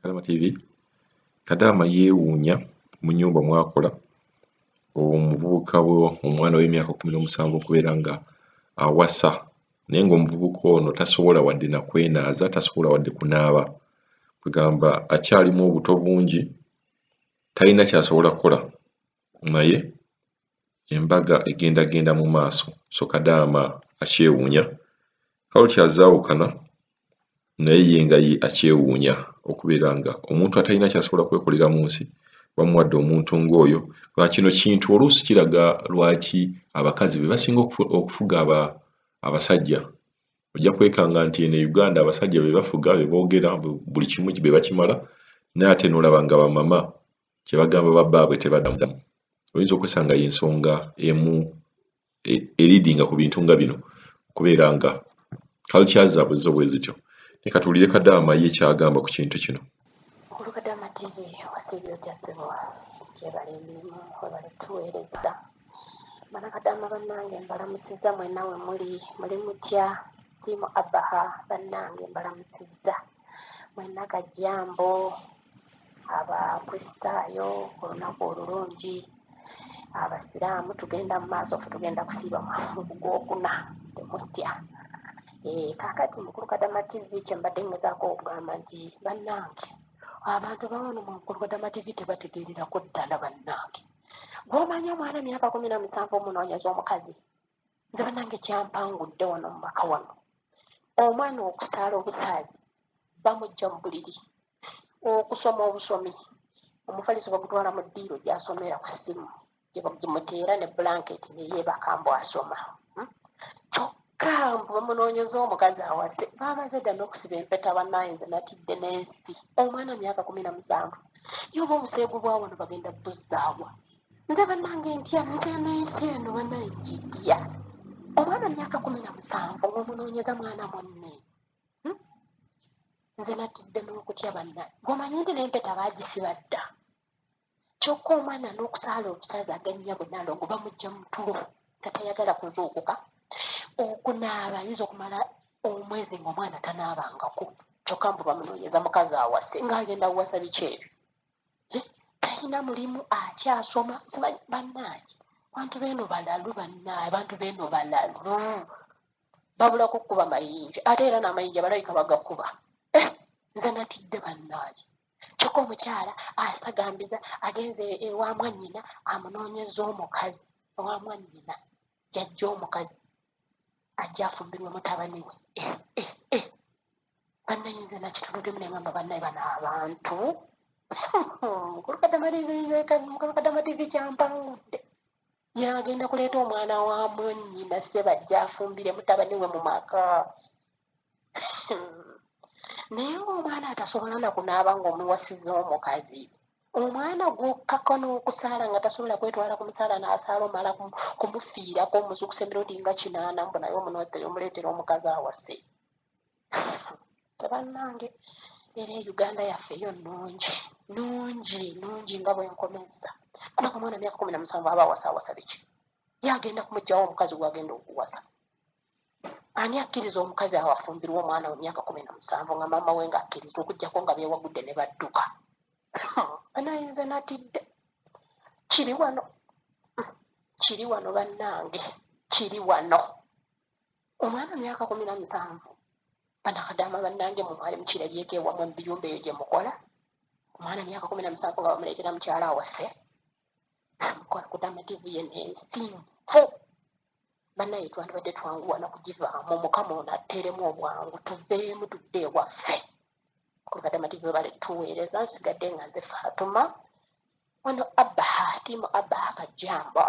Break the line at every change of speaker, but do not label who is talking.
Kalama TV, Kadaama yeewuunya mu nnyumba mwakola omuvubuka omwana w'emyaka 17 okubeera nga awasa naye ng'omuvubuka ono tasobola wadde na kwenaaza, tasobola wadde kunaaba. Kugamba akyalimu obuto bungi, talina ky'asobola kukola naye embaga egendagenda mu maaso. So Kadaama akyewuunya. Kawuliyo kyazaawukana naye ye nga ye akyewuunya okubeera nga omuntu atalina ky'asobola kwekolera mu nsi bamuwadde omuntu ng'oyo. Kino kintu oluusi kiraga lwaki abakazi be basinga okufuga abasajja. Ojja kwekanga nti eno e Uganda abasajja be bafuga, be boogera, buli kimu be bakimala, naye ate n'olaba nga bamama kye bagamba babbaabwe tebaddamu. Oyinza okwesanga y'ensonga emu eriidinga ku bintu nga bino okubeera nga culture zaabwe zo bwe zityo. Naye ka tuwulire Kadaama ye ky'agamba ku kintu kino.
Ku Kadaama TV wasiibyo gyasebwa gyebala emirimu webale tuweereza. Bana Kadaama bannange mbalamusizza mwenna we muli mutya ttiimu Abaha bannange mbalamusizza mwenna Gajjambo Abakristaayo olunaku olulungi Abasiraamu tugenda mu maaso ffe tugenda kusiiba mu Bugwookuna temutya. Kaakati mukulu Kadaama TV kye mbadde ngezaako okugamba nti bannange abantu bawano mu mukulu Kadaama TV tebategeererako ddala bannange. Gw'omanyi omwana myaka 17 omunoonyeza omukazi, nze bannange kyampangudde wano mu maka wano. Omwana okusaala obusaazi bamujja mu buliri, okusoma obusomi omufaliso bagutwala mu ddiiro gy'asomera ku ssimu gyemuteera ne blanketi ne yeebaka mbu asoma. Kyokka mbu bamunoonyeza omukazi awase baamaze dda n'okusiba empeta bannange nze natidde n'ensi. Omwana myaka 17 yoba obuseegu bwa wano bagenda buzzaawa. Nze bannange ntya n'ensi eno bannange gitya. Omwana myaka 17 ng'omunoonyeza mwana munne. Nze natidde n'okutya bannange. Gw'omanyi nti n'empeta baagisiba dda. Kyokka omwana n'okusaala obusaazi agannya bunaalongo bamujja mu tulo nga tayagala kuzuukuka. Okunaaba ayinza okumala omwezi ng'omwana tanaabangako. Kyokka mbu bamunoonyeza mukazi awase ng'agenda awasa biki ebyo. Talina mulimu akyasoma simanyi bannange. Abantu beeno balalu bannange, abantu beeno balalu. Babulako kuba mayinja ate era n'amayinja balabika bagakuba. Nze natidde bannange. Kyokka omukyala asagambiza agenze ewa mwannyina amunoonyeza omukazi owa mwannyina jjajja omukazi ajja afumbirwe mutabani we. Bannange nze nakitunudde ngamba bannange bano abantu mukulu Kadaama TV kyampangudde. Yagenda kuleeta omwana wa mwannyina ssebajja afumbire mutabani we mu maka. Naye omwana atasobola na kunaaba ng'omuwasizza omukazi. Omwana gw'okkako n'okusaala nga tasobola kwetwala ku musaala n'asaala omala kumufiirako omuzukusa emirundi nga 8 mbu naye omuleetera omukazi awase. Bannange era Uganda yaffe yo nnungi nga bwenkomezza. Kubanga omwana myaka 17 aba awasa biki? Yagenda kumuggyawo omukazi gw'agenda okuwasa. Ani akkiriza omukazi awafumbirwa omwana we myaka 17 nga maama we ng'akkiriza okuggyako nga beewagudde ne badduka? Nze natidde. Kiri wano bannange, kiri wano. Omwana myaka 17 bana Kadaama bannange mwali mukirabyeko ewammwe mu biyumba eyo gye mukola. Omwana myaka 17 nga bamuleetera mukyala awase. Mukola Kadaama TV ye n'ensinfu. Bannange twandibadde twanguwa na kugivaamu Mukama ono atteeremu obwangu tuveemu tudde ewaffe. Mukulu Kadaama TV bale tuweereza nsigadde nga nze Fatuma wano Abaha ttiimu Abaha Gajjambo.